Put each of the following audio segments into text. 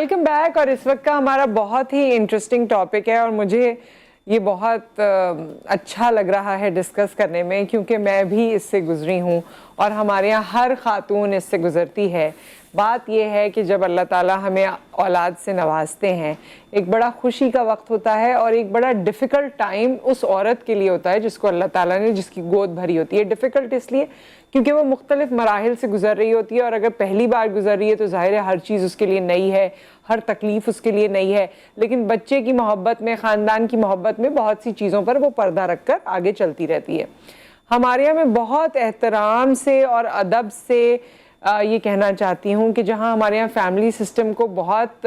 Welcome back. اور اس وقت کا ہمارا بہت ہی انٹرسٹنگ ٹاپک ہے اور مجھے یہ بہت اچھا لگ رہا ہے ڈسکس کرنے میں، کیونکہ میں بھی اس سے گزری ہوں اور ہمارے یہاں ہر خاتون اس سے گزرتی ہے. بات یہ ہے کہ جب اللہ تعالیٰ ہمیں اولاد سے نوازتے ہیں، ایک بڑا خوشی کا وقت ہوتا ہے اور ایک بڑا ڈیفیکلٹ ٹائم اس عورت کے لیے ہوتا ہے جس کو اللہ تعالیٰ نے جس کی گود بھری ہوتی ہے. ڈیفیکلٹ اس لیے کیونکہ وہ مختلف مراحل سے گزر رہی ہوتی ہے، اور اگر پہلی بار گزر رہی ہے تو ظاہر ہے ہر چیز اس کے لیے نئی ہے، ہر تکلیف اس کے لیے نئی ہے. لیکن بچے کی محبت میں، خاندان کی محبت میں بہت سی چیزوں پر وہ پردہ رکھ کر آگے چلتی رہتی ہے. ہمارے یہاں میں بہت احترام سے اور ادب سے یہ کہنا چاہتی ہوں کہ جہاں ہمارے یہاں فیملی سسٹم کو بہت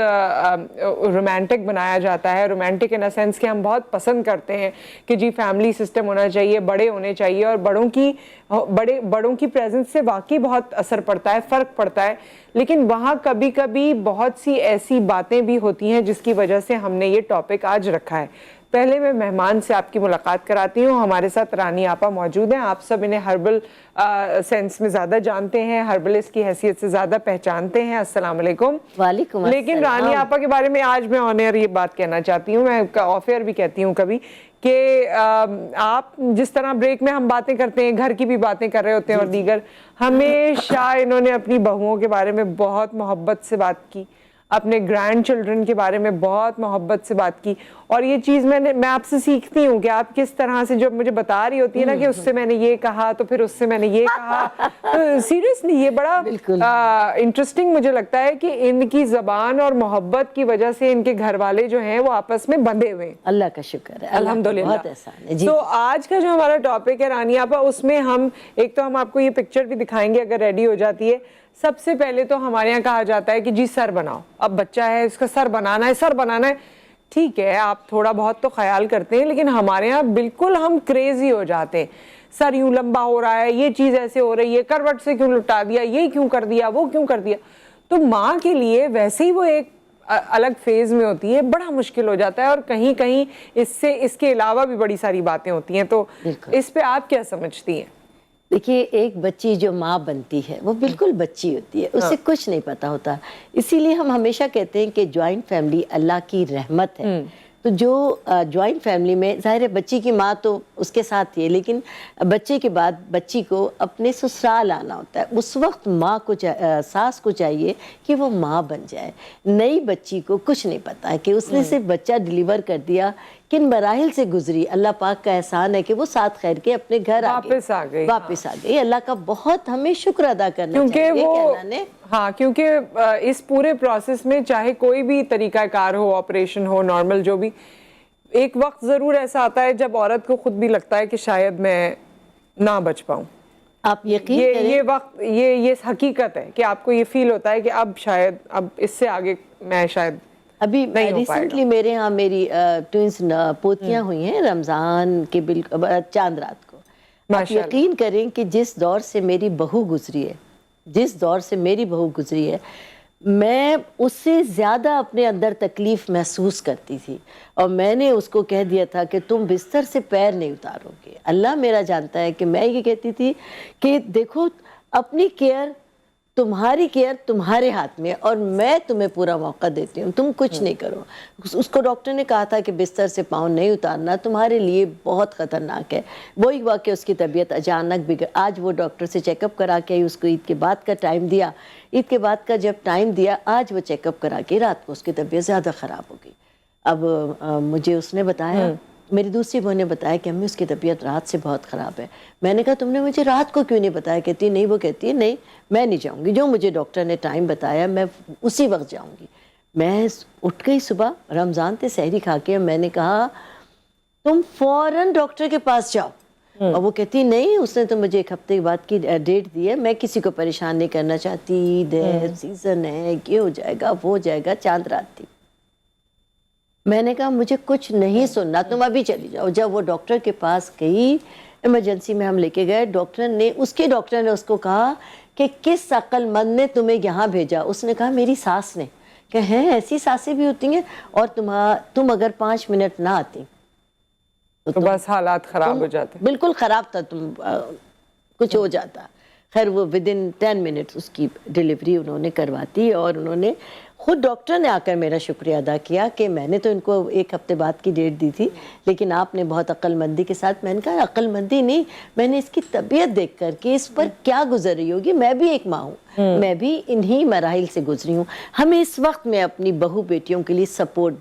رومانٹک بنایا جاتا ہے، رومانٹک ان اے سینس کہ ہم بہت پسند کرتے ہیں کہ جی فیملی سسٹم ہونا چاہیے، بڑے ہونے چاہیے، اور بڑوں کی پریزنس سے واقعی بہت اثر پڑتا ہے، فرق پڑتا ہے. لیکن وہاں کبھی کبھی بہت سی ایسی باتیں بھی ہوتی ہیں جس کی وجہ سے ہم نے یہ ٹاپک آج رکھا ہے. پہلے میں مہمان سے آپ کی ملاقات کراتی ہوں. ہمارے ساتھ رانی آپا موجود ہیں. آپ سب انہیں ہربل سینس میں زیادہ جانتے ہیں، ہربلسٹ کی حیثیت سے زیادہ پہچانتے ہیں. السلام علیکم. وعلیکم السلام. لیکن رانی آپا کے بارے میں آج میں آن ایئر یہ بات کہنا چاہتی ہوں، میں آف ایئر بھی کہتی ہوں کبھی، کہ آپ جس طرح بریک میں ہم باتیں کرتے ہیں، گھر کی بھی باتیں کر رہے ہوتے ہیں اور دیگر، ہمیشہ انہوں نے اپنی بہوؤں کے بارے میں بہت محبت سے بات کی، اپنے گرینڈ چلڈرن کے بارے میں بہت محبت سے بات کی. اور یہ چیز میں آپ سے سیکھتی ہوں کہ آپ کس طرح سے جب مجھے بتا رہی ہوتی ہے نا کہ اس سے میں نے یہ کہا تو پھر اس سے میں نے یہ کہا، تو سیریسلی یہ بڑا انٹرسٹنگ مجھے لگتا ہے کہ ان کی زبان اور محبت کی وجہ سے ان کے گھر والے جو ہیں وہ آپس میں بندھے ہوئے ہیں. اللہ کا شکر ہے، الحمدللہ. بہت احسان ہے. تو آج کا جو ہمارا ٹاپک ہے رانی آپا، اس میں ہم ایک تو ہم آپ کو یہ پکچر بھی دکھائیں گے اگر ریڈی ہو جاتی ہے. سب سے پہلے تو ہمارے یہاں کہا جاتا ہے کہ جی سر بناؤ. اب بچہ ہے، اس کا سر بنانا ہے، سر بنانا ہے. ٹھیک ہے، آپ تھوڑا بہت تو خیال کرتے ہیں، لیکن ہمارے یہاں بالکل ہم کریزی ہو جاتے ہیں. سر یوں لمبا ہو رہا ہے، یہ چیز ایسے ہو رہی ہے، کروٹ سے کیوں لٹا دیا، یہ کیوں کر دیا، وہ کیوں کر دیا. تو ماں کے لیے ویسے ہی وہ ایک الگ فیز میں ہوتی ہے، بڑا مشکل ہو جاتا ہے، اور کہیں کہیں اس کے علاوہ بھی بڑی ساری باتیں ہوتی ہیں. تو اس پہ آپ کیا سمجھتی ہیں؟ دیکھیے، ایک بچی جو ماں بنتی ہے وہ بالکل بچی ہوتی ہے، اسے کچھ نہیں پتا ہوتا. اسی لیے ہم ہمیشہ کہتے ہیں کہ جوائنٹ فیملی اللہ کی رحمت ہے. تو جو جوائنٹ فیملی میں ظاہر ہے بچی کی ماں تو اس کے ساتھ ہی ہے، لیکن بچے کے بعد بچی کو اپنے سسرال آنا ہوتا ہے. اس وقت ماں کو ساس کو چاہیے کہ وہ ماں بن جائے. نئی بچی کو کچھ نہیں پتا ہے کہ اس نے صرف بچہ ڈیلیور کر دیا، کن مراحل سے گزری. اللہ پاک کا احسان ہے کہ وہ ساتھ خیر کے اپنے گھر واپس آ گئی. اللہ کا بہت ہمیں شکر ادا کرنا چاہیے کہ اللہ نے کیونکہ اس پورے پروسیس میں چاہے کوئی بھی طریقہ کار ہو، آپریشن ہو، نارمل جو بھی، ایک وقت ضرور ایسا آتا ہے جب عورت کو خود بھی لگتا ہے کہ شاید میں نہ بچ پاؤں. آپ یقین کریں، یہ وقت یہ حقیقت ہے کہ آپ کو یہ فیل ہوتا ہے کہ اب شاید اب اس سے آگے میں شاید ابھی نہیں ہو پائے گا. ریسنٹلی میرے ہاں میری ٹوئنس پوتیاں ہوئی ہیں رمضان کے چاند رات کو. آپ یقین کریں کہ جس دور سے میری بہو گزری ہے میں اس سے زیادہ اپنے اندر تکلیف محسوس کرتی تھی، اور میں نے اس کو کہہ دیا تھا کہ تم بستر سے پیر نہیں اتارو گے. اللہ میرا جانتا ہے کہ میں یہ کہتی تھی کہ دیکھو اپنی کیئر، تمہاری کیئر تمہارے ہاتھ میں، اور میں تمہیں پورا موقع دیتی ہوں، تم کچھ نہیں کرو. اس کو ڈاکٹر نے کہا تھا کہ بستر سے پاؤں نہیں اتارنا تمہارے لیے بہت خطرناک ہے. وہی ہوا کہ اس کی طبیعت اچانک بگڑ. آج وہ ڈاکٹر سے چیک اپ کرا کے اس کو عید کے بعد کا ٹائم دیا. عید کے بعد کا جب ٹائم دیا، آج وہ چیک اپ کرا کے رات کو اس کی طبیعت زیادہ خراب ہو گئی. اب مجھے اس نے بتایا، میری دوسری بہن نے بتایا کہ امی اس کی طبیعت رات سے بہت خراب ہے. میں نے کہا تم نے مجھے رات کو کیوں نہیں بتایا؟ کہتی نہیں، وہ کہتی ہے نہیں میں نہیں جاؤں گی، جو مجھے ڈاکٹر نے ٹائم بتایا میں اسی وقت جاؤں گی. میں اٹھ گئی صبح، رمضان تھے، سحری کھا کے میں نے کہا تم فوراً ڈاکٹر کے پاس جاؤ. اور وہ کہتی نہیں، اس نے تو مجھے ایک ہفتے کے بعد کی ڈیٹ دی ہے، میں کسی کو پریشان نہیں کرنا چاہتی، عید ہے، سیزن ہے، یہ ہو جائے گا وہ ہو جائے گا. چاند رات تھی. میں نے کہا مجھے کچھ نہیں سننا، تم ابھی چلی جاؤ. جب وہ ڈاکٹر کے پاس گئی، ایمرجنسی میں ہم لے کے گئے، ڈاکٹر نے اس کو کہا کہ کس عقل مند نے تمہیں یہاں بھیجا؟ اس نے کہا میری ساس نے. کہ ہیں ایسی ساسیں بھی ہوتی ہیں، اور تم اگر 5 منٹ نہ آتی تو بس حالات خراب ہو جاتے. بالکل خراب تھا، تم کچھ ہو جاتا. خیر وہ ودن 10 منٹ اس کی ڈیلیوری انہوں نے کرواتی، اور انہوں نے خود ڈاکٹر نے آ کر میرا شکریہ ادا کیا کہ میں نے تو ان کو 1 ہفتے بعد کی ڈیٹ دی تھی، لیکن آپ نے بہت عقل مندی کے ساتھ، میں نے کہا عقل مندی نہیں، میں نے اس کی طبیعت دیکھ کر کہ اس پر کیا گزر رہی ہوگی، میں بھی ایک ماں ہوں، میں بھی انہی مراحل سے گزری ہوں، ہمیں اس وقت میں اپنی بہو بیٹیوں کے لیے سپورٹ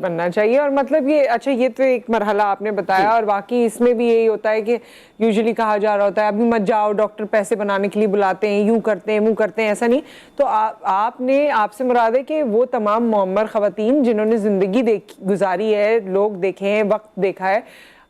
بننا چاہیے. اور مطلب یہ اچھا یہ تو ایک مرحلہ آپ نے بتایا، اور باقی اس میں بھی یہی ہوتا ہے کہ یوزلی کہا جا رہا ہوتا ہے ابھی مت جاؤ، ڈاکٹر پیسے بنانے کے لیے بلاتے ہیں، یوں کرتے ہیں منہ کرتے ہیں، ایسا نہیں. تو آپ سے مراد ہے کہ وہ تمام معمر خواتین جنہوں نے زندگی گزاری ہے، لوگ دیکھے ہیں، وقت دیکھا ہے،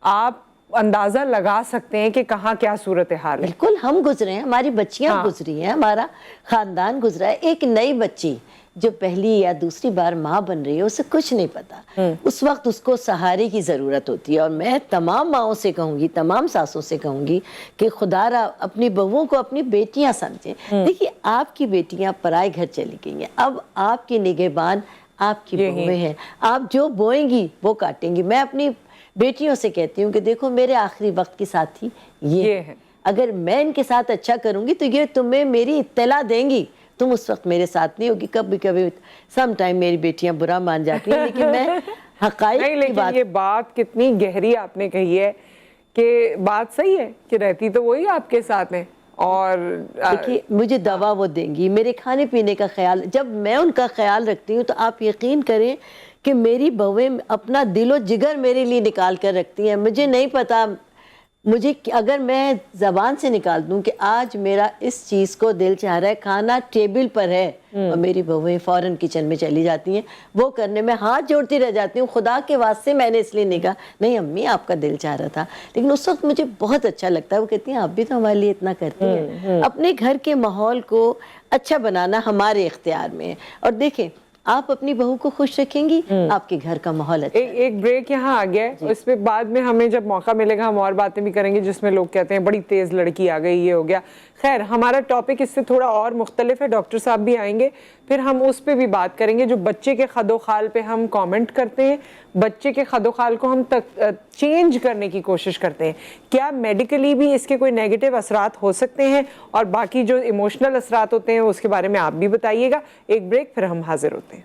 آپ اندازہ لگا سکتے ہیں کہ کہاں کیا صورتحال ہے. بالکل ہم گزرے ہیں، ہماری بچیاں گزری ہیں، ہمارا خاندان گزرا ہے. ایک نئی بچی جو پہلی یا دوسری بار ماں بن رہی ہے، اسے کچھ نہیں پتا، اس وقت اس کو سہارے کی ضرورت ہوتی ہے. اور میں تمام ماؤں سے کہوں گی، تمام ساسوں سے کہوں گی کہ خدا را اپنی بہووں کو اپنی بیٹیاں سمجھیں. دیکھیے آپ کی بیٹیاں پرائے گھر چلی گئی ہیں، اب آپ کی نگہبان آپ کی بہویں ہیں، آپ جو بوئیں گی وہ کاٹیں گی. میں اپنی بیٹیوں سے کہتی ہوں کہ دیکھو میرے آخری وقت کی ساتھی یہ ہے، اگر میں ان کے ساتھ اچھا کروں گی تو یہ تمہیں میری اطلاع دیں گی، تم اس وقت میرے ساتھ نہیں ہوگی. کبھی کبھی سم ٹائم میری بیٹیاں برا مان جاتی ہیں، لیکن میں حقائق کی بات. یہ بات کتنی گہری آپ نے کہی ہے کہ بات صحیح ہے کہ رہتی تو وہی آپ کے ساتھ ہیں، اور دیکھیے مجھے دوا وہ دیں گی، میرے کھانے پینے کا خیال، جب میں ان کا خیال رکھتی ہوں تو آپ یقین کریں کہ میری بہویں اپنا دل و جگر میرے لیے نکال کر رکھتی ہیں. مجھے نہیں پتا، مجھے اگر میں زبان سے نکال دوں کہ آج میرا اس چیز کو دل چاہ رہا ہے، کھانا ٹیبل پر ہے، اور میری بہویں فوراً کچن میں چلی جاتی ہیں، وہ کرنے میں ہاتھ جوڑتی رہ جاتی ہوں، خدا کے واسطے میں نے اس لیے نہیں کہا، نہیں امی آپ کا دل چاہ رہا تھا. لیکن اس وقت مجھے بہت اچھا لگتا ہے، وہ کہتی ہیں آپ بھی تو ہمارے لیے اتنا کرتی ہیں. اپنے گھر کے ماحول کو اچھا بنانا ہمارے اختیار میں ہے. اور دیکھیں آپ اپنی بہو کو خوش رکھیں گی، آپ کے گھر کا ماحول اچھا. ایک بریک یہاں آ گیا ہے، اس پہ بعد میں ہمیں جب موقع ملے گا ہم اور باتیں بھی کریں گے جس میں لوگ کہتے ہیں بڑی تیز لڑکی آ گئی، یہ ہو گیا. خیر ہمارا ٹاپک اس سے تھوڑا اور مختلف ہے، ڈاکٹر صاحب بھی آئیں گے، پھر ہم اس پہ بھی بات کریں گے. جو بچے کے خد و خال پہ ہم کامنٹ کرتے ہیں، بچے کے خد و خال کو ہم چینج کرنے کی کوشش کرتے ہیں، کیا میڈیکلی بھی اس کے کوئی نیگیٹو اثرات ہو سکتے ہیں، اور باقی جو ایموشنل اثرات ہوتے ہیں اس کے بارے میں آپ بھی بتائیے گا. ایک بریک پھر ہم حاضر ہوتے ہیں.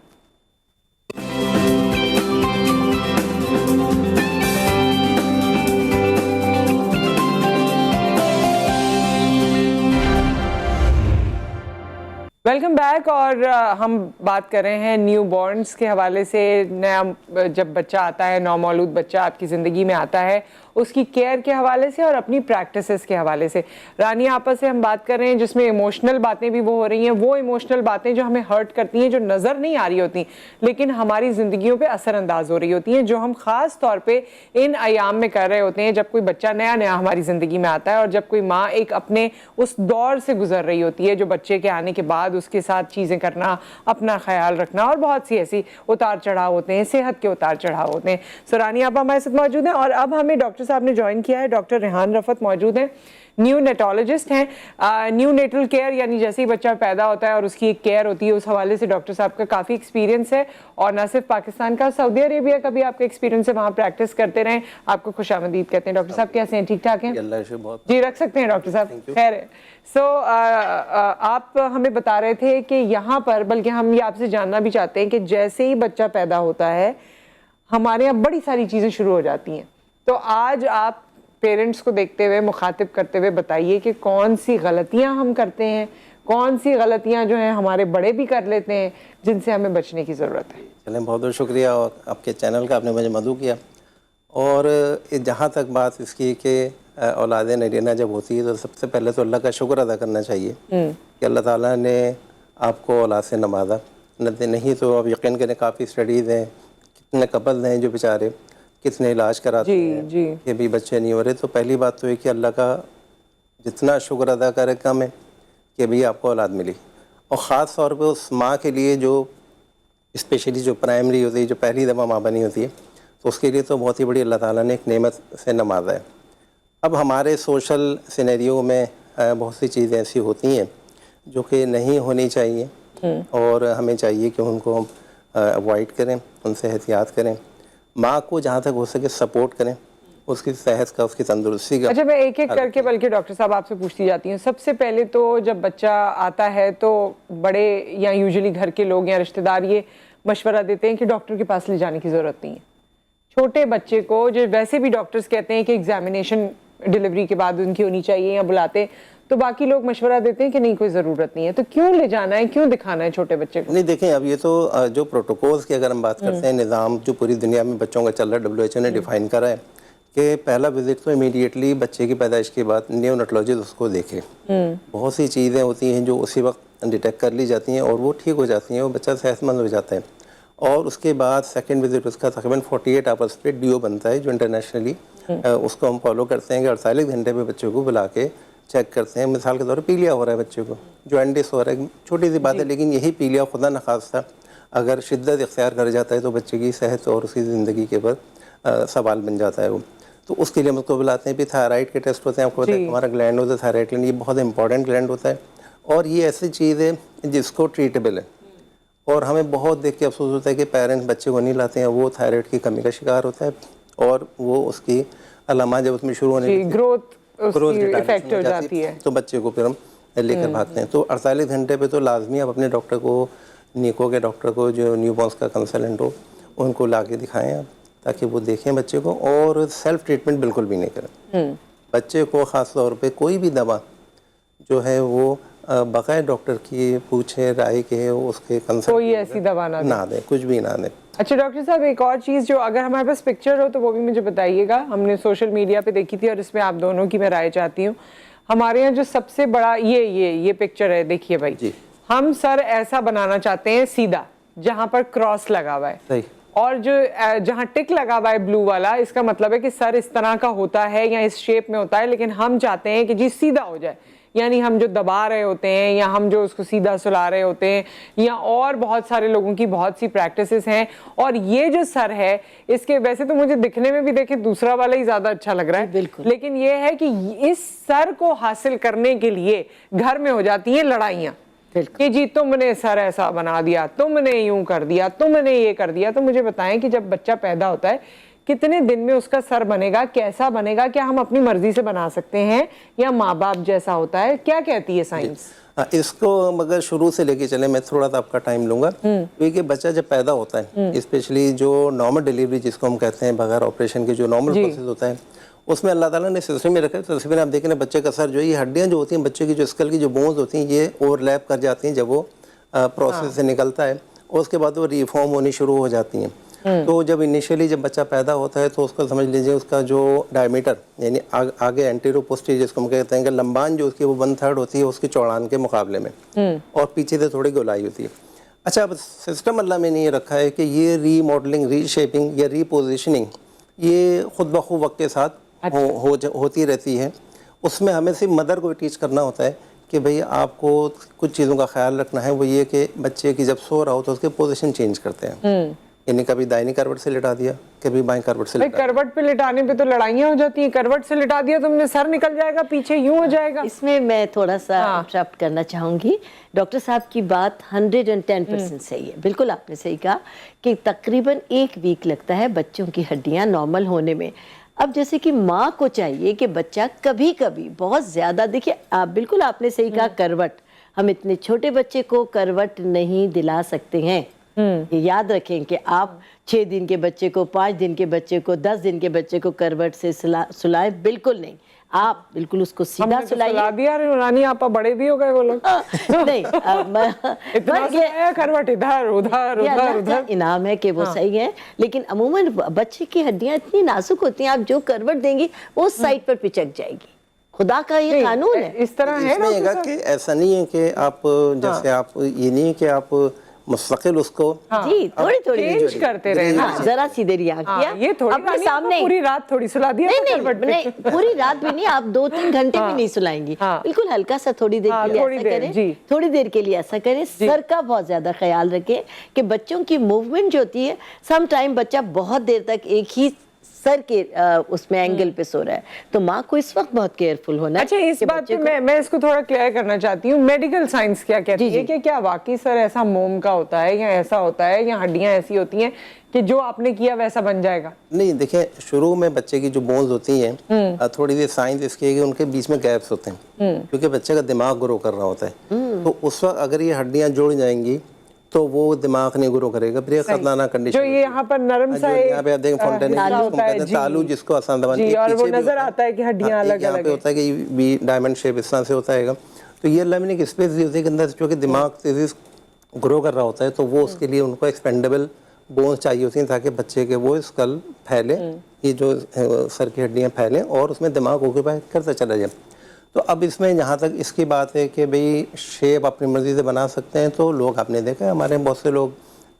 Welcome back. اور ہم بات کر رہے ہیں نیو بورنز کے حوالے سے. نیا جب بچہ آتا ہے، نومولود بچہ آپ کی زندگی میں آتا ہے، اس کی کیئر کے حوالے سے اور اپنی پریکٹسز کے حوالے سے. رانیہ آپا سے ہم بات کر رہے ہیں جس میں ایموشنل باتیں بھی وہ ہو رہی ہیں، وہ ایموشنل باتیں جو ہمیں ہرٹ کرتی ہیں، جو نظر نہیں آ رہی ہوتی لیکن ہماری زندگیوں پہ اثر انداز ہو رہی ہوتی ہیں، جو ہم خاص طور پہ ان ایام میں کر رہے ہوتے ہیں جب کوئی بچہ نیا نیا ہماری زندگی میں آتا ہے، اور جب کوئی ماں ایک اپنے اس دور سے گزر رہی ہوتی ہے جو بچے کے آنے کے بعد اس کے ساتھ چیزیں کرنا، اپنا خیال رکھنا، اور بہت سی ایسی اتار چڑھاؤ ہوتے ہیں، صحت کے اتار چڑھاؤ ہوتے ہیں. رانیہ آپا ہمارے ساتھ موجود ہیں، اور اب ہمیں ڈاکٹر صاحب نے جوائن کیا ہے. ڈاکٹر ریحان رفعت موجود ہیں، نیو نیٹالوجسٹ ہیں. نیو نیٹل کیئر یعنی جیسے ہی بچہ پیدا ہوتا ہے اور اس کی ایک کیئر ہوتی ہے، اس حوالے سے ڈاکٹر صاحب کا کافی ایکسپیرینس ہے، اور نہ صرف پاکستان کا، سعودی عربیہ کا بھی آپ کا ایکسپیرینس ہے، وہاں پریکٹس کرتے رہیں. آپ کو خوش آمدید کہتے ہیں. ڈاکٹر صاحب کیسے ہیں؟ ٹھیک ٹھاک ہیں؟ جی رکھ سکتے ہیں ڈاکٹر صاحب. خیر ہے. آپ ہمیں بتا رہے تھے کہ یہاں پر، بلکہ ہم یہ آپ سے جاننا بھی چاہتے ہیں کہ جیسے ہی بچہ پیدا ہوتا ہے ہمارے یہاں بڑی ساری چیزیں شروع ہو جاتی ہیں. تو آج آپ پیرنٹس کو دیکھتے ہوئے، مخاطب کرتے ہوئے بتائیے کہ کون سی غلطیاں ہم کرتے ہیں، کون سی غلطیاں جو ہیں ہمارے بڑے بھی کر لیتے ہیں جن سے ہمیں بچنے کی ضرورت ہے. چلیں بہت بہت شکریہ اور آپ کے چینل کا، آپ نے مجھے مدعو کیا. اور جہاں تک بات اس کی کہ اولاد نرینہ جب ہوتی ہے تو سب سے پہلے تو اللہ کا شکر ادا کرنا چاہیے کہ اللہ تعالیٰ نے آپ کو اولاد سے نوازا. نہیں تو اب یقین کریں کافی اسٹڈیز ہیں، کتنے کپل ہیں جو بیچارے کتنے علاج کراتے ہیں کہ بھی بچے نہیں ہو رہے. تو پہلی بات تو یہ کہ اللہ کا جتنا شکر ادا کرے کم ہے کہ بھی آپ کو اولاد ملی. اور خاص طور پہ اس ماں کے لیے جو اسپیشلی جو پرائمری ہوتی ہے، جو پہلی دفعہ ماں بنی ہوتی ہے، تو اس کے لیے تو بہت ہی بڑی اللہ تعالیٰ نے ایک نعمت سے نوازا ہے. اب ہمارے سوشل سینیریو میں بہت سی چیزیں ایسی ہوتی ہیں جو کہ نہیں ہونی چاہیے، اور ہمیں چاہیے کہ ان کو ہم اوائڈ کریں، ان سے احتیاط کریں. ماں کو جہاں تک ہو سکے سپورٹ کریں، اس کی صحت کا، اس کی تندرستی کا. اچھا میں ایک ایک کر کے بلکہ ڈاکٹر صاحب آپ سے پوچھتی جاتی ہوں. سب سے پہلے تو جب بچہ آتا ہے تو بڑے یا یوزلی گھر کے لوگ یا رشتہ دار یہ مشورہ دیتے ہیں کہ ڈاکٹر کے پاس لے جانے کی ضرورت نہیں ہے. چھوٹے بچے کو جو ویسے بھی ڈاکٹرز کہتے ہیں کہ ایگزامینیشن ڈیلیوری کے بعد ان کی ہونی چاہیے یا بلاتے، تو باقی لوگ مشورہ دیتے ہیں کہ نہیں کوئی ضرورت نہیں ہے، تو کیوں لے جانا ہے، کیوں دکھانا ہے چھوٹے بچے کو؟ نہیں دیکھیں، اب یہ تو جو پروٹوکولز کی اگر ہم بات کرتے ہیں، نظام جو پوری دنیا میں بچوں کا چل رہا ہے، WHO نے ڈیفائن کرا ہے کہ پہلا وزٹ تو امیڈیٹلی بچے کی پیدائش کے بعد نیوناٹولوجسٹ اس کو دیکھے. بہت سی چیزیں ہوتی ہیں جو اسی وقت ڈیٹیکٹ کر لی جاتی ہیں اور وہ ٹھیک ہو جاتی ہیں اور بچہ صحت مند ہو جاتا ہے. اور اس کے بعد سیکنڈ وزٹ اس کا تقریباً 48 آورس پہ ڈیو بنتا ہے، جو انٹرنیشنلی اس کو ہم فالو کرتے ہیں کہ 48 گھنٹے پہ بچے کو بلا کے چیک کرتے ہیں. مثال کے طور پر پیلیا ہو رہا ہے بچے کو، جوانڈس ہو رہا ہے، چھوٹی سی بات ہے، لیکن یہی پیلیا خدا نخواستہ اگر شدت اختیار کر جاتا ہے تو بچے کی صحت اور اس کی زندگی کے اوپر سوال بن جاتا ہے وہ. تو اس کے لیے ہم اس کو بلاتے ہیں. پھر تھائرائڈ کے ٹیسٹ ہوتے ہیں، آپ کو پتہ ہے ہمارا گلینڈ ہوتا ہے تھائرائڈ گلینڈ، یہ بہت امپورٹنٹ گلینڈ ہوتا ہے اور یہ ایسی چیز ہے جس کو ٹریٹیبل ہے. اور ہمیں بہت دیکھ کے افسوس ہوتا ہے کہ پیرنٹس بچے کو نہیں لاتے ہیں، وہ تھائرائڈ کی کمی کا شکار ہوتا ہے اور وہ اس کی علامات جب اس میں شروع ہونے گروتھ افیکٹ ہو جاتی ہے تو بچے کو پھر ہم لے کر بھاگتے ہیں. تو 48 گھنٹے پہ تو لازمی آپ اپنے ڈاکٹر کو، نیکو کے ڈاکٹر کو جو نیو بورنس کا کنسلٹنٹ ہو، ان کو لا کے دکھائیں آپ، تاکہ وہ دیکھیں بچے کو. اور سیلف ٹریٹمنٹ بالکل بھی نہیں کریں. بچے کو خاص طور پہ کوئی بھی دوا جو ہے وہ بغیر ڈاکٹر کی پوچھے رائے کے اس کے کنسلٹ کوئی ایسی دوا نہ دیں، کچھ بھی نہ دیں. اچھا ڈاکٹر صاحب ایک اور چیز جو اگر ہمارے پاس پکچر ہو تو وہ بھی مجھے بتائیے گا. ہم نے سوشل میڈیا پہ دیکھی تھی اور اس میں آپ دونوں کی میں رائے چاہتی ہوں. ہمارے یہاں جو سب سے بڑا یہ پکچر ہے، دیکھیے بھائی جی، ہم سر ایسا بنانا چاہتے ہیں سیدھا جہاں پر کراس لگا ہوا ہے، صحیح. اور جو جہاں ٹک لگا ہوا ہے بلو والا، اس کا مطلب ہے کہ سر اس طرح کا ہوتا ہے یا اس شیپ میں ہوتا ہے، لیکن ہم چاہتے ہیں کہ جی سیدھا ہو جائے. یعنی ہم جو دبا رہے ہوتے ہیں یا ہم جو اس کو سیدھا سلا رہے ہوتے ہیں، یا اور بہت سارے لوگوں کی بہت سی پریکٹسز ہیں. اور یہ جو سر ہے اس کے ویسے تو مجھے دکھنے میں بھی دیکھیں دوسرا والا ہی زیادہ اچھا لگ رہا ہے، بالکل. لیکن یہ ہے کہ اس سر کو حاصل کرنے کے لیے گھر میں ہو جاتی ہیں لڑائیاں کہ جی تم نے سر ایسا بنا دیا، تم نے یوں کر دیا، تم نے یہ کر دیا. تو مجھے بتائیں کہ جب بچہ پیدا ہوتا ہے کتنے دن میں اس کا سر بنے گا، کیسا بنے گا، کیا ہم اپنی مرضی سے بنا سکتے ہیں یا ماں باپ جیسا ہوتا ہے، کیا کہتی ہے سائنس؟ اس کو مگر شروع سے لے کے چلیں، میں تھوڑا سا آپ کا ٹائم لوں گا. کیونکہ بچہ جب پیدا ہوتا ہے، اسپیشلی جو نارمل ڈیلیوری جس کو ہم کہتے ہیں بغیر آپریشن کے جو نارمل پروسیس ہوتا ہے، اس میں اللہ تعالیٰ نے سسٹم میں رکھا ہے. تو آپ دیکھیں بچے کا سر جو ہے، یہ ہڈیاں جو ہوتی ہیں بچے کی، جو اسکل کی جو بونز ہوتی ہیں، یہ اوور لیپ کر جاتی ہیں جب وہ پروسیس سے نکلتا ہے اور اس کے بعد وہ ریفارم ہونی شروع ہو جاتی ہیں. تو جب انیشیلی جب بچہ پیدا ہوتا ہے تو اس کو سمجھ لیجئے اس کا جو ڈائمیٹر یعنی آگے اینٹیرو پوسٹیریور جس کو ہم کہتے ہیں کہ لمبان جو اس کی وہ 1/3 ہوتی ہے اس کی چوڑان کے مقابلے میں، اور پیچھے سے تھوڑی گولائی ہوتی ہے. اچھا اب سسٹم اللہ میں نے یہ رکھا ہے کہ یہ ری ماڈلنگ، ری شیپنگ یا ری پوزیشننگ یہ خود بخود وقت کے ساتھ ہوتی رہتی ہے. اس میں ہمیں صرف مدر کو ٹیچ کرنا ہوتا ہے کہ بھئی آپ کو کچھ چیزوں کا خیال رکھنا ہے. وہ یہ کہ بچے کی جب سو رہا ہو تو اس کے پوزیشن چینج کرتے ہیں، یعنی کبھی دائنی کروٹ سے لٹا دیا، کبھی بائیں کروٹ سے لٹا دیا. کروٹ پہ لٹانے پہ تو لڑائیاں ہو جاتی ہیں. کروٹ سے لٹا دیا تم نے، سر نکل جائے گا پیچھے، یوں ہو جائے گا. اس میں میں تھوڑا سا انٹرپٹ کرنا چاہوں گی. ڈاکٹر صاحب کی بات 110% صحیح ہے. بالکل آپ نے صحیح کہا کہ تقریباً 1 ویک لگتا ہے بچوں کی ہڈیاں نارمل ہونے میں. اب جیسے کہ ماں کو چاہیے کہ بچہ کبھی کبھی بہت زیادہ، دیکھیے بالکل آپ نے صحیح کہا، کروٹ ہم اتنے چھوٹے بچے کو کروٹ نہیں دلا سکتے ہیں. یہ یاد رکھیں کہ آپ 6 دن کے بچے کو، 5 دن کے بچے کو، 10 دن کے بچے کو کروٹ سے سلائیں بالکل نہیں. آپ بالکل اس کو سیدھا سلائیے. سلا دیا رانی آپا، بڑے بھی ہو گئے وہ لوگ. نہیں کروٹ ادھر ادھر ادھر ادھر انعام ہے کہ وہ صحیح ہے، لیکن عموماً بچے کی ہڈیاں اتنی نازک ہوتی ہیں، آپ جو کروٹ دیں گی وہ اس سائڈ پر پچک جائے گی. خدا کا یہ قانون ہے. اس طرح ہے اس میں کہ ایسا نہیں ہے کہ آپ جیسے آپ یہ نہیں کہ آپ مستقل اس کو جی تھوڑی چینج کرتے رہے، ذرا سی دیر یہاں کیا، یہ تھوڑی اپنے سامنے پوری رات تھوڑی سلا دیا. نہیں پوری رات بھی نہیں، آپ 2-3 گھنٹے بھی نہیں سلائیں گی. بالکل ہلکا سا تھوڑی دیر کے لیے ایسا کریں، تھوڑی دیر کے لیے ایسا کریں. سر کا بہت زیادہ خیال رکھیں کہ بچوں کی موومنٹ جو ہوتی ہے، سم ٹائم بچہ بہت دیر تک ایک ہی سر کے اس میں اینگل پہ سو رہا ہے، تو ماں کو اس وقت بہت کیئرفل ہونا ہے. اچھا اس بات پہ میں اس کو تھوڑا کلیئر کرنا چاہتی ہوں. میڈیکل سائنس کیا کہتی ہے کہ کیا واقعی سر ایسا موم کا ہوتا ہے یا ایسا ہوتا ہے یا ہڈیاں ایسی ہوتی ہیں کہ جو آپ نے کیا ویسا بن جائے گا؟ نہیں دیکھیں، شروع میں بچے کی جو بونز ہوتی ہیں تھوڑی سی سائنس اس کی ہے کہ ان کے بیچ میں گیپس ہوتے ہیں کیونکہ بچے کا دماغ گرو کر رہا ہوتا ہے، تو اس وقت اگر یہ ہڈیاں جڑ جائیں گی تو وہ دماغ نہیں گرو کرے گا، پھر یہ خطرناک کنڈیشن جو یہ یہاں پر نرم سا یہاں پہ آپ دیکھیں فونٹین تالو جس کو آسان زبان جی، اور وہ نظر آتا ہے کہ ہڈیاں الگ یہاں الگ پہ ہوتا ہے کہ بھی ڈائمنڈ شیپ اس طرح سے ہوتا ہے گا، تو یہ اللہ نے ایک اسپیس دی ہوتی ہے کہ اندر چونکہ دماغ تیزی گرو کر رہا ہوتا ہے تو وہ اس کے لیے ان کو ایکسپینڈیبل بونز چاہیے ہوتی ہیں تاکہ بچے کے وہ اسکل پھیلے، یہ جو سر کی ہڈیاں پھیلیں اور اس میں دماغ اوکیپائی کرتا چلا جائے۔ تو اب اس میں جہاں تک اس کی بات ہے کہ بھئی شیپ اپنی مرضی سے بنا سکتے ہیں، تو لوگ آپ نے دیکھا ہے ہمارے بہت سے لوگ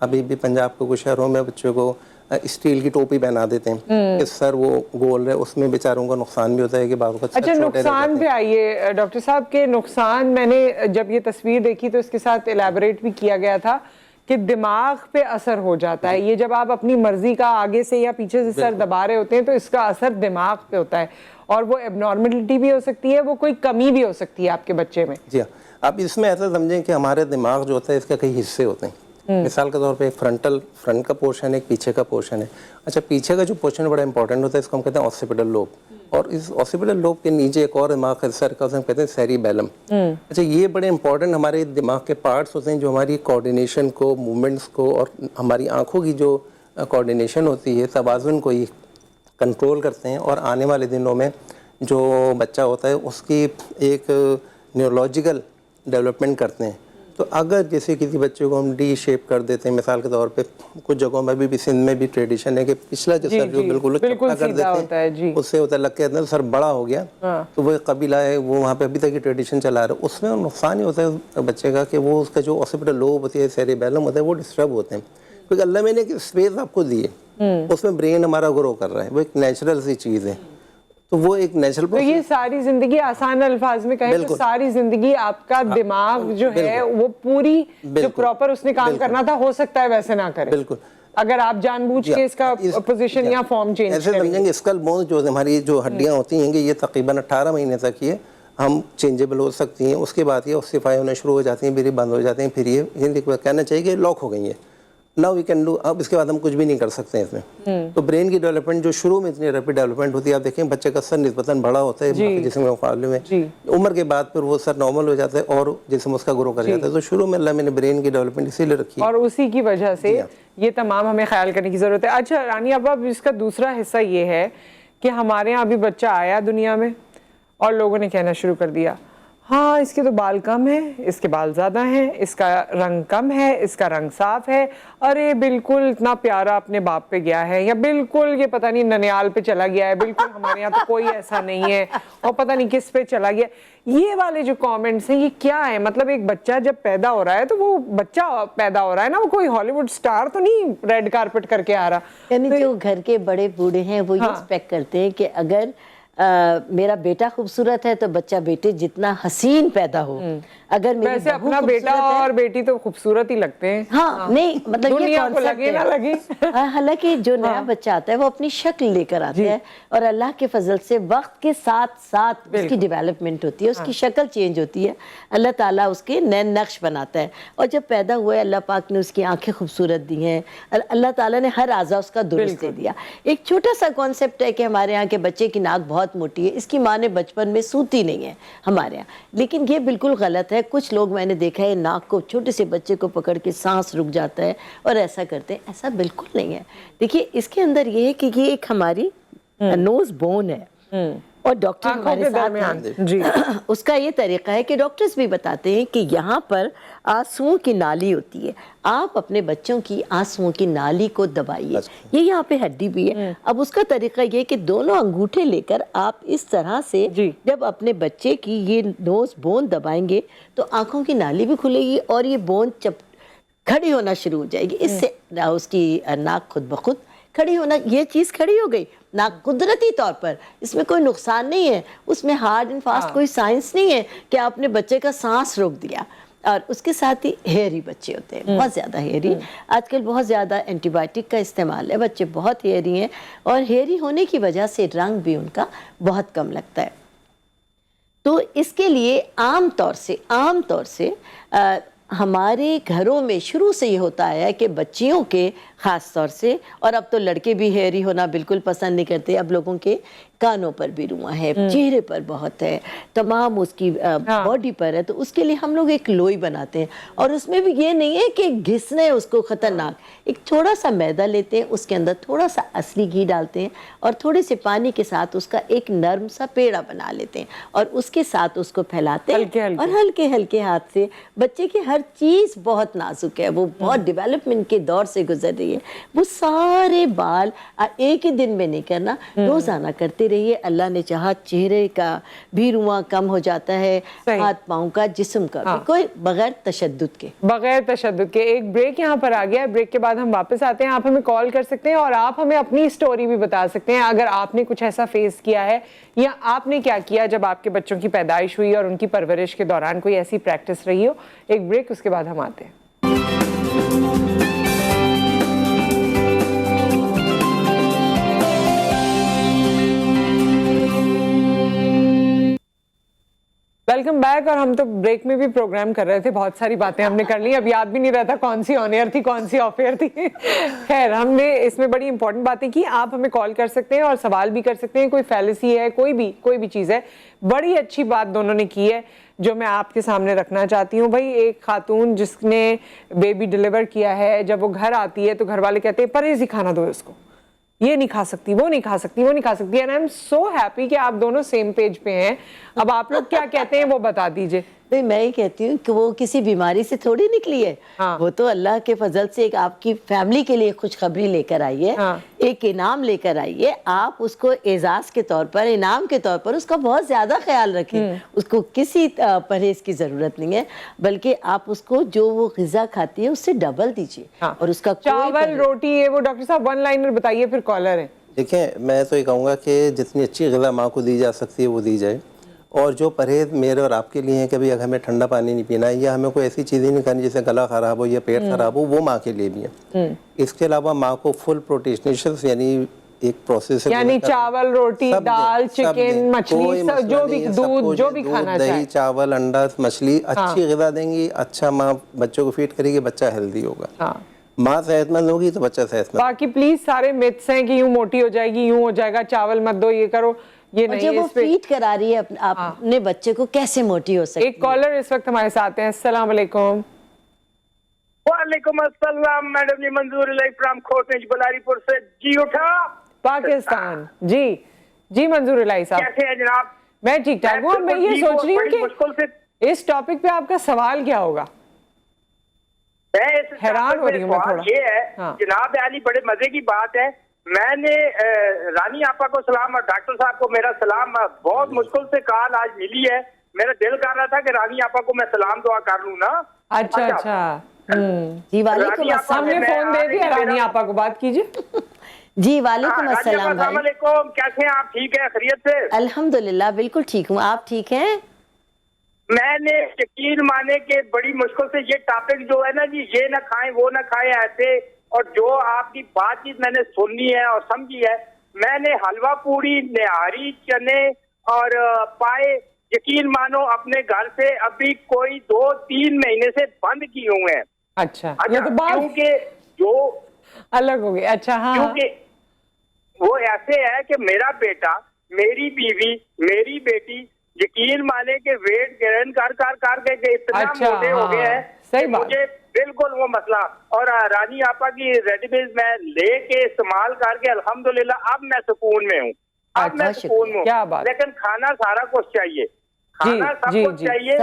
ابھی بھی پنجاب کے کچھ شہروں میں بچوں کو اسٹیل کی ٹوپی پہنا دیتے ہیں کہ سر وہ گول ہے، اس میں بیچاروں کا نقصان بھی ہوتا ہے کہ بعض وقت اچھا نقصان پہ آئیے ڈاکٹر صاحب کے نقصان، میں نے جب یہ تصویر دیکھی تو اس کے ساتھ الیبوریٹ بھی کیا گیا تھا کہ دماغ پہ اثر ہو جاتا ہے، یہ جب آپ اپنی مرضی کا آگے سے یا پیچھے سے سر دبا رہے ہوتے ہیں تو اس کا اثر دماغ پہ ہوتا ہے اور وہ ایبنارملٹی بھی ہو سکتی ہے، وہ کوئی کمی بھی ہو سکتی ہے آپ کے بچے میں۔ جی ہاں، اب اس میں ایسا سمجھیں کہ ہمارے دماغ جو ہوتا ہے اس کے کئی حصے ہوتے ہیں، مثال کے طور پہ ایک فرنٹ کا پورشن ہے، ایک پیچھے کا پورشن ہے۔ اچھا پیچھے کا جو پورشن بڑا امپورٹنٹ ہوتا ہے، اس کو ہم کہتے ہیں آکسیپیٹل لوب، اور اس آکسیپیٹل لوب کے نیچے ایک اور دماغ کا حصہ رکھا ہوتا ہے، ہم کہتے ہیں سیریبیلم۔ اچھا یہ بڑے امپورٹنٹ ہمارے دماغ کے پارٹس ہوتے ہیں جو ہماری کوآرڈینیشن کو، موومنٹس کو اور ہماری آنکھوں کی جو کوآرڈینیشن ہوتی ہے، توازن کو یہ کنٹرول کرتے ہیں، اور آنے والے دنوں میں جو بچہ ہوتا ہے اس کی ایک نیورولوجیکل ڈیولپمنٹ کرتے ہیں۔ تو اگر جیسے کسی بچے کو ہم ڈی شیپ کر دیتے ہیں، مثال کے طور پہ کچھ جگہوں میں بھی سندھ میں بھی ٹریڈیشن ہے کہ پچھلا جو سر جو بالکل چپٹا کر دیتے ہیں اس سے ہوتا ہے لگ کے اندر سر بڑا ہو گیا، تو وہ قبیلہ ہے وہ وہاں پہ ابھی تک یہ ٹریڈیشن چلا رہا ہے، اس میں نقصان ہی ہوتا ہے بچے کا کہ وہ اس کا جو آکسیپیٹل لوب ہوتی ہے، سیریبیلم ہوتا ہے، وہ ڈسٹرب ہوتے ہیں، کیونکہ اللہ میں نے ایک اسپیس آپ کو دی ہے، اس میں برین ہمارا گرو کر رہا ہے، وہ ایک نیچرل سی چیز ہے، تو وہ ایک نیچرل تو یہ ساری زندگی آسان الفاظ میں کہیں تو ساری زندگی آپ کا دماغ جو ہے وہ پوری جو پراپر اس نے کام کرنا تھا ہو سکتا ہے ویسے نہ کرے، بالکل، اگر آپ جان بوجھ کے اس کا پوزیشن یا فارم چینج ایسے سمجھیں گے اسکل بونز جو ہماری جو ہڈیاں ہوتی ہیں کہ یہ تقریباً 18 مہینے تک یہ ہم چینجیبل ہو سکتی ہیں، اس کے بعد یہ آکسیفائی ہونے شروع ہو جاتی ہیں، پھر یہ بند ہو جاتے ہیں، پھر یہ کہنا چاہیے کہ لاک ہو گئی ہیں، ناؤ وی کین ڈو، اب اس کے بعد ہم کچھ بھی نہیں کر سکتے ہیں اس میں۔ تو برین کی ڈیولپمنٹ جو شروع میں اتنی ریپڈ ڈیولپمنٹ ہوتی ہے، آپ دیکھیں بچے کا سر نسبتاً بڑا ہوتا ہے باقی جسم کے مقابلے میں، عمر کے بعد پھر وہ سر نارمل ہو جاتا ہے اور جسم اس کا گرو کر جاتا ہے، تو شروع میں اللہ میں نے برین کی ڈیولپمنٹ اسی لیے رکھی اور اسی کی وجہ سے یہ تمام ہمیں خیال کرنے کی ضرورت ہے۔ اچھا رانی ابا، اس کا دوسرا حصہ یہ ہے کہ ہمارے یہاں ابھی بچہ آیا دنیا میں اور لوگوں نے کہنا شروع کر دیا ہاں اس کے تو بال کم ہیں، اس کے بال زیادہ ہیں، اس کا رنگ کم ہے، اس کا رنگ صاف ہے، ارے بالکل اتنا پیارا اپنے باپ پہ گیا ہے، یا بالکل یہ پتہ نہیں ننیال پہ چلا گیا ہے، بالکل ہمارے یہاں تو کوئی ایسا نہیں ہے، اور پتہ نہیں کس پہ چلا گیا۔ یہ والے جو کامنٹس ہیں یہ کیا ہے؟ مطلب ایک بچہ جب پیدا ہو رہا ہے تو وہ بچہ پیدا ہو رہا ہے نا، وہ کوئی ہالی ووڈ سٹار تو نہیں ریڈ کارپٹ کر کے آ رہا۔ یعنی جو گھر کے بڑے بوڑھے ہیں وہ یہ ایکسپیکٹ کرتے ہیں کہ اگر میرا بیٹا خوبصورت ہے تو بچہ بیٹے جتنا حسین پیدا ہو، اگر میری ویسے اپنا بیٹا اور بیٹی تو خوبصورت ہی لگتے ہیں، ہاں نہیں مطلب یہ کانسیپٹ ہے، حالانکہ جو نیا بچہ آتا ہے وہ اپنی شکل لے کر آتا ہے، اور اللہ کے فضل سے وقت کے ساتھ ساتھ اس کی ڈیولپمنٹ ہوتی ہے، اس کی شکل چینج ہوتی ہے، اللہ تعالیٰ اس کے نئے نقش بناتا ہے، اور جب پیدا ہوا ہے اللہ پاک نے اس کی آنکھیں خوبصورت دی ہیں، اللہ تعالیٰ نے ہر اعضاء اس کا درست دے دیا۔ ایک چھوٹا سا کانسیپٹ ہے کہ ہمارے یہاں کے بچے کی ناک بہت موٹی ہے، اس کی ماں نے بچپن میں سوتی نہیں ہے ہمارے یہاں، لیکن یہ بالکل غلط ہے۔ کچھ لوگ میں نے دیکھا ہے ناک کو چھوٹے سے بچے کو پکڑ کے سانس رک جاتا ہے اور ایسا کرتے ہیں، ایسا بالکل نہیں ہے۔ دیکھیے اس کے اندر یہ ہے کہ یہ ایک ہماری نوز بون ہے، اور ڈاکٹر ہمارے ساتھ ہیں، اس کا یہ طریقہ ہے کہ ڈاکٹرز بھی بتاتے ہیں کہ یہاں پر آنسوؤں کی نالی ہوتی ہے، آپ اپنے بچوں کی آنسوؤں کی نالی کو دبائیے، یہ یہاں پہ ہڈی بھی ہے۔ اب اس کا طریقہ یہ کہ دونوں انگوٹھے لے کر آپ اس طرح سے جب اپنے بچے کی یہ نوز بون دبائیں گے تو آنکھوں کی نالی بھی کھلے گی اور یہ بون کھڑی ہونا شروع ہو جائے گی، اس سے اس کی ناک خود بخود کھڑی ہونا، یہ چیز کھڑی ہو گئی ناک قدرتی طور پر، اس میں کوئی نقصان نہیں ہے، اس میں ہارڈ اینڈ فاسٹ کوئی سائنس نہیں ہے کہ آپ نے بچے کا سانس روک دیا۔ اور اس کے ساتھ ہی ہیئری بچے ہوتے ہیں، بہت زیادہ ہیئری، آج کل بہت زیادہ اینٹی بائیوٹک کا استعمال ہے، بچے بہت ہیئری ہیں، اور ہیئری ہونے کی وجہ سے رنگ بھی ان کا بہت کم لگتا ہے۔ تو اس کے لیے عام طور سے ہمارے گھروں میں شروع سے یہ ہوتا ہے کہ بچیوں کے خاص طور سے. اور اب تو لڑکے بھی ہیئری ہونا بالکل پسند نہیں کرتے, اب لوگوں کے کانوں پر بھی رواں ہے, چہرے پر بہت ہے, تمام اس کی باڈی پر ہے. تو اس کے لیے ہم لوگ ایک لوئی بناتے ہیں, اور اس میں بھی یہ نہیں ہے کہ گھسنے اس کو خطرناک, ایک تھوڑا سا میدا لیتے ہیں, اس کے اندر تھوڑا سا اصلی گھی ڈالتے ہیں, اور تھوڑے سے پانی کے ساتھ اس کا ایک نرم سا پیڑا بنا لیتے ہیں, اور اس کے ساتھ اس کو پھیلاتے ہیں, اور ہلکے ہلکے ہاتھ سے. بچے کی ہر چیز بہت نازک ہے, وہ بہت ڈیولپمنٹ کے دور سے گزر رہی ہے. وہ سارے بال ایک ہی دن میں نہیں کرنا, روزانہ کرتے رہیے. اللہ نے چاہا چہرے کا بھی رواں کم ہو جاتا ہے, ہاتھ پاؤں کا, جسم کا بھی, کوئی بغیر تشدد کے. بغیر تشدد کے. ایک بریک یہاں پر آ گیا ہے, بریک کے بعد ہم واپس آتے ہیں. آپ ہمیں کال کر سکتے ہیں اور آپ ہمیں اپنی سٹوری بھی بتا سکتے ہیں, اگر آپ نے کچھ ایسا فیس کیا ہے, یا آپ نے کیا کیا جب آپ کے بچوں کی پیدائش ہوئی اور ان کی پرورش کے دوران کوئی ایسی پریکٹس رہی ہو. ایک بریک, اس کے بعد ہم آتے ہیں. Welcome back. اور ہم تو بریک میں بھی پروگرام کر رہے تھے, بہت ساری باتیں ہم نے کر لی, اب یاد بھی نہیں رہتا کون سی آن ایئر تھی کون سی آف ایئر تھی. خیر, ہم نے اس میں بڑی امپورٹنٹ باتیں کی. آپ ہمیں کال کر سکتے ہیں اور سوال بھی کر سکتے ہیں, کوئی فیلسی ہے, کوئی بھی چیز ہے. بڑی اچھی بات دونوں نے کی ہے جو میں آپ کے سامنے رکھنا چاہتی ہوں. بھائی, ایک خاتون جس نے بیبی ڈیلیور کیا ہے, جب وہ گھر آتی ہے تو گھر والے کہتے ہیں پرہیزی کھانا دو اس کو, یہ نہیں کھا سکتی, وہ نہیں کھا سکتی, وہ نہیں کھا سکتی. And I am so happy کہ آپ دونوں سیم پیج پہ ہیں. اب آپ لوگ کیا کہتے ہیں وہ بتا دیجئے. نہیں, میں یہ کہتی ہوں کہ وہ کسی بیماری سے تھوڑی نکلی ہے, وہ تو اللہ کے فضل سے ایک آپ کی فیملی کے لیے خوشخبری لے کر آئی ہے, ایک انعام لے کر آئی ہے. آپ اس کو اعزاز کے طور پر, انعام کے طور پر اس کا بہت زیادہ خیال رکھیں. اس کو کسی پرہیز کی ضرورت نہیں ہے, بلکہ آپ اس کو جو وہ غذا کھاتی ہے اس سے ڈبل دیجیے. اور اس کا چاول روٹی, یہ وہ ڈاکٹر صاحب ون لائنر بتائیے, پھر کالر ہے. دیکھیں, میں تو یہ کہوں گا کہ جتنی اچھی غذا ماں کو دی جا سکتی ہے وہ دی جائے. اور جو پرہیز میرے اور آپ کے لیے ہیں کہ بھئی اگر ہمیں ٹھنڈا پانی نہیں پینا ہے, یا ہمیں کوئی ایسی چیزیں نہیں کھانی جیسے گلا خراب ہو یا پیٹ خراب ہو, وہ ماں کے لیے بھی ہیں. اس کے علاوہ ماں کو فل پروٹیشنیشنز یعنی ایک پروسیس, یعنی چاول روٹی دال چکن مچھلی جو بھی, دودھ جو بھی کھانا چاہے, دہی چاول انڈا مچھلی, اچھی غذا دیں گی, اچھا ماں بچوں کو فیڈ کرے گی, بچہ ہیلدی ہوگا. ماں صحت مند ہوگی تو بچہ صحت مند. باقی پلیز سارے متس ہیں کہ یوں موٹی ہو جائے گی, یوں ہو جائے گا, چاول مت دو, یہ کرو, یہ نہیں. جب وہ فیڈ کرا رہی ہے اپنے بچے کو, کیسے موٹی ہو سکتی ہے. ایک کالر اس وقت ہمارے ساتھ ہیں. السلام علیکم. وعلیکم السلام میڈم جی, منظور الہی فرام کھوٹنج بلاری پور سے. جی اٹھا پاکستان. جی منظور الہی صاحب, کیسے ہیں جناب؟ میں ٹھیک ٹھاک ہوں. میں یہ سوچ رہی ہوں کہ اس ٹاپک پہ آپ کا سوال کیا ہوگا. حیران ہو رہی ہوں میں تھوڑا. یہ ہے جناب علی, بڑے مزے کی بات ہے. میں نے رانی آپا کو سلام اور ڈاکٹر صاحب کو میرا سلام. بہت مشکل سے کال آج ملی ہے, میرا دل کر رہا تھا کہ رانی آپا کو میں سلام دعا کر لوں نا. اچھا. جی وعلیکم السلام. ہم نے فون دے دیا, رانی آپا کو بات کیجئے. جی وعلیکم السلام. السلام علیکم, کیسے ہیں آپ؟ ٹھیک ہے, خیریت سے؟ الحمدللہ بالکل ٹھیک ہوں, آپ ٹھیک ہیں؟ میں نے یقین مانے کہ بڑی مشکل سے یہ ٹاپک جو ہے نا جی, یہ نہ کھائیں وہ نہ کھائیں ایسے, اور جو آپ کی بات چیت میں نے سننی ہے اور سمجھی ہے. میں نے حلوہ پوری, نہاری, چنے اور پائے یقین مانو اپنے گھر سے ابھی کوئی 2-3 مہینے سے بند کیے ہوئے ہیں. اچھا, یہ تو بات کیونکہ جو الگ ہو گئی. اچھا ہاں, کیونکہ وہ ایسے ہے کہ میرا بیٹا, میری بیوی, میری بیٹی یقین مانے کہ ویٹ گین کر کے اتنا موٹے ہو گئے ہیں. صحیح بات. مجھے بالکل وہ مسئلہ, اور رانی آپا کی ریڈیمیز میں لے کے استعمال کر کے الحمدللہ اب میں سکون میں ہوں. اب میں سکون میں ہوں. لیکن کھانا سارا کچھ چاہیے, کھانا سب کچھ چاہیے,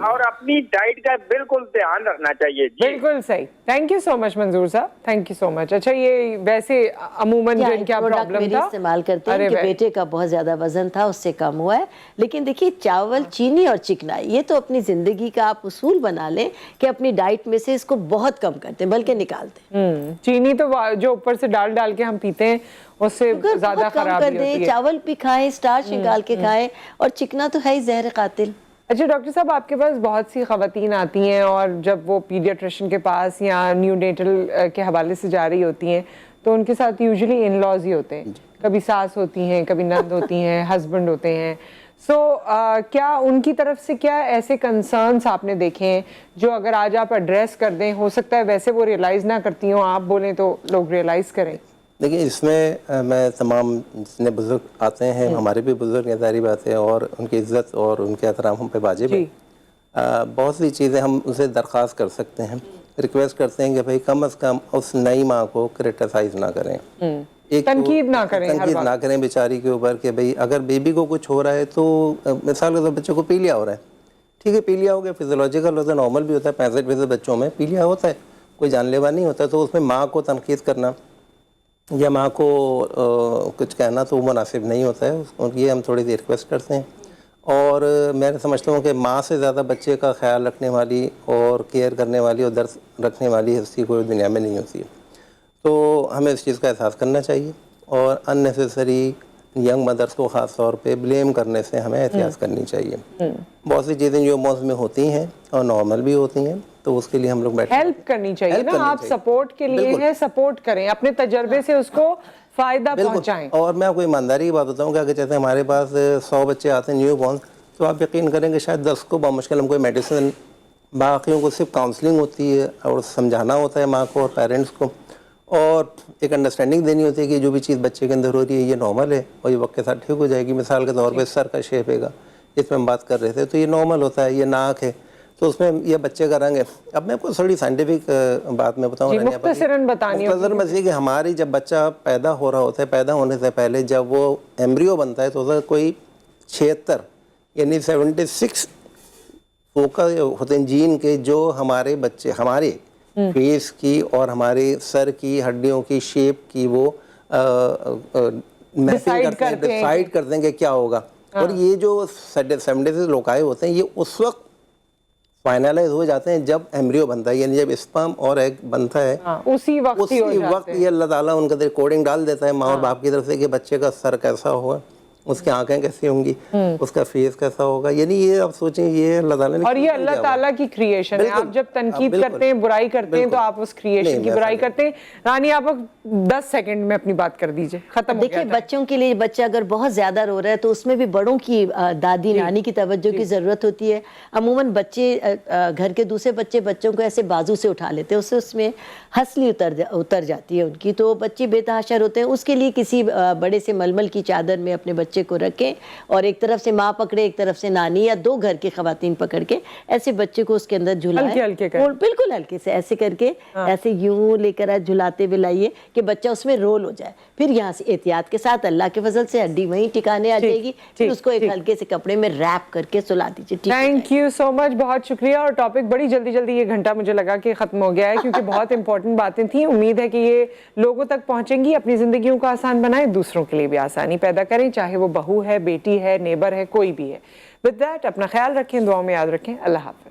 اور اپنی ڈائٹ کا بالکل دھیان رکھنا چاہیے. بالکل صحیح. تھینک یو سو مچ منظور صاحب, تھینک یو سو مچ. اچھا, یہ ویسے عموماً جو ان کا پرابلم تھا استعمال کرتے ہیں کہ بیٹے کا بہت زیادہ وزن تھا, اس سے کم ہوا ہے. لیکن دیکھیے, چاول, چینی اور چکنائی, یہ تو اپنی زندگی کا آپ اصول بنا لیں کہ اپنی ڈائٹ میں سے اس کو بہت کم کرتے ہیں, بلکہ نکالتے ہیں. چینی تو جو اوپر سے ڈال کے ہم پیتے ہیں اس سے زیادہ خرابی ہوتی ہے. چاول بھی کھائیں, سٹارچ نکال کے کھائیں, اور چکنا تو ہے ہی زہر قاتل. اچھا ڈاکٹر صاحب, آپ کے پاس بہت سی خواتین آتی ہیں اور جب وہ پیڈیاٹریشن کے پاس یا نیو نیٹل کے حوالے سے جا رہی ہوتی ہیں تو ان کے ساتھ یوزلی ان لاز ہی ہوتے ہیں. کبھی ساس ہوتی ہیں, کبھی نند ہوتی ہیں, ہسبینڈ ہوتے ہیں. سو کیا ان کی طرف سے کیا ایسے کنسرنس آپ نے دیکھے ہیں جو اگر آج آپ ایڈریس کر دیں، ہو سکتا ہے ویسے وہ ریئلائز نہ کرتی ہوں، آپ بولیں تو لوگ ریئلائز کریں؟ دیکھیے اس میں میں تمام جتنے بزرگ آتے ہیں، ہمارے بھی بزرگ ہیں ظاہری بات ہے، اور ان کی عزت اور ان کے احترام ہم پہ واجب ہے. بہت سی چیزیں ہم اسے درخواست کر سکتے ہیں، ریکویسٹ کرتے ہیں کہ بھائی کم از کم اس نئی ماں کو کرٹیسائز نہ کریں، تنقید نہ کریں، تنقید نہ کریں بیچاری کے اوپر کہ بھئی اگر بیبی کو کچھ ہو رہا ہے تو مثال کے طور بچے کو پیلیا ہو رہا ہے، ٹھیک ہے پیلیا ہو گیا، فیزیولوجیکل ہوتا ہے، نارمل بھی ہوتا ہے، 65% بچوں میں پیلیا ہوتا ہے، کوئی جان لیوا نہیں ہوتا، تو اس میں ماں کو تنقید کرنا یا ماں کو کچھ کہنا تو مناسب نہیں ہوتا ہے. یہ ہم تھوڑی سی ریکویسٹ کرتے ہیں. اور میں سمجھتا ہوں کہ ماں سے زیادہ بچے کا خیال رکھنے والی اور کیئر کرنے والی اور درد رکھنے والی ہستی کوئی دنیا میں نہیں ہوتی ہے. تو ہمیں اس چیز کا احساس کرنا چاہیے، اور ان نیسیسری ینگ مدرس کو خاص طور پہ بلیم کرنے سے ہمیں احتیاط کرنی چاہیے. بہت سی چیزیں جو موسم میں ہوتی ہیں اور نارمل بھی ہوتی ہیں، تو اس کے لیے ہم لوگ بیٹھے ہیلپ کرنی چاہیے نا، آپ سپورٹ کے لیے ہیں، سپورٹ کریں، اپنے تجربے سے اس کو فائدہ پہنچائیں. اور میں آپ کو ایمانداری کی بات بتاؤں کہ اگر جیسے ہمارے پاس 100 بچے آتے ہیں نیو بورن، تو آپ یقین کریں کہ شاید 10 کو بمشکل ہم کوئی میڈیسن، باقیوں کو صرف کاؤنسلنگ ہوتی ہے اور سمجھانا ہوتا ہے ماں کو اور پیرنٹس کو، اور ایک انڈرسٹینڈنگ دینی ہوتی ہے کہ جو بھی چیز بچے کے اندر ہو رہی ہے یہ نارمل ہے اور یہ وقت کے ساتھ ٹھیک ہو جائے گی. مثال کے طور پہ سر کا شیپ ہے گا، جس میں ہم بات کر رہے تھے، تو یہ نارمل ہوتا ہے. یہ ناک ہے تو اس میں یہ بچے کا رنگ ہے. اب میں آپ کو تھوڑی سائنٹیفک بات میں بتاؤں، مختصراً بتانی مختصر مسئلہ کہ ہماری جب بچہ پیدا ہو رہا ہوتا ہے، پیدا ہونے سے پہلے جب وہ ایمبریو بنتا ہے، تو کوئی 76 یعنی 76 فوکس ہوتے ہیں جین کے، جو ہمارے بچے ہمارے فیس کی اور ہمارے سر کی ہڈیوں کی شیپ کی وہ ڈیسائیڈ کرتے ہیں کہ کیا ہوگا. اور یہ جو 76 لوکائے ہوتے ہیں، یہ اس وقت فائنلائز ہو جاتے ہیں جب ایمبریو بنتا ہے، یعنی جب اسپرم اور ایگ بنتا ہے، اسی وقت یہ اللہ تعالیٰ ان کا ریکارڈنگ ڈال دیتا ہے ماں اور باپ کی طرف سے کہ بچے کا سر کیسا ہوگا، اس کی آنکھیں کیسی ہوں گی، اس کا فیس کیسا ہوگا. یعنی یہ آپ سوچیں یہ اللہ تعالیٰ نے، اور یہ اللہ تعالیٰ کی کریشن ہے. آپ جب تنقید کرتے ہیں، برائی کرتے ہیں، تو آپ اس کریشن کی برائی کرتے ہیں. رانی آپ 10 سیکنڈ میں اپنی بات کر دیجئے، ختم ہو گیا. دیکھیں بچوں کے لیے بچہ اگر بہت زیادہ رو رہا ہے تو اس میں بھی بڑوں کی دادی نانی کی توجہ کی ضرورت ہوتی ہے. عموماً بچے گھر کے دوسرے بچوں کو ایسے بازو سے اٹھا لیتے ہیں، اس میں ہنسلی اتر جاتی ہے ان کی، تو بچے بے تحاشا ہوتے ہیں. اس کے لیے کسی بڑے سے ململ کی چادر میں اپنے بچے کو رکھیں، اور ایک طرف سے ماں پکڑے، ایک طرف سے نانی یا 2 گھر کی خواتین پکڑ کے ایسے بچے کو اس کے اندر جھلائیں، بالکل ہلکے سے ایسے کر کے، ایسے یوں لے کر جھلاتے ہوئے لائیے کہ بچہ اس میں رول ہو جائے. پھر یہاں سے احتیاط کے ساتھ اللہ کے فضل سے ہڈی وہیں ٹھکانے آ جائے گی، پھر اس کو ایک ہلکے سے کپڑے میں ریپ کر کے سلا دیجیے. تھینک یو سو مچ، بہت شکریہ. اور ٹاپک بڑی جلدی یہ گھنٹہ مجھے لگا کہ ختم ہو گیا ہے، کیونکہ بہت امپورٹنٹ باتیں تھیں. امید ہے کہ یہ لوگوں تک پہنچیں گی. اپنی زندگیوں کو آسان بنائیں، دوسروں کے لیے بھی آسانی پیدا کریں، چاہے وہ بہو ہے، بیٹی ہے، نیبر ہے، کوئی بھی ہے. ود دیٹ اپنا خیال رکھیں، دعاؤں میں یاد رکھیں. اللہ حافظ.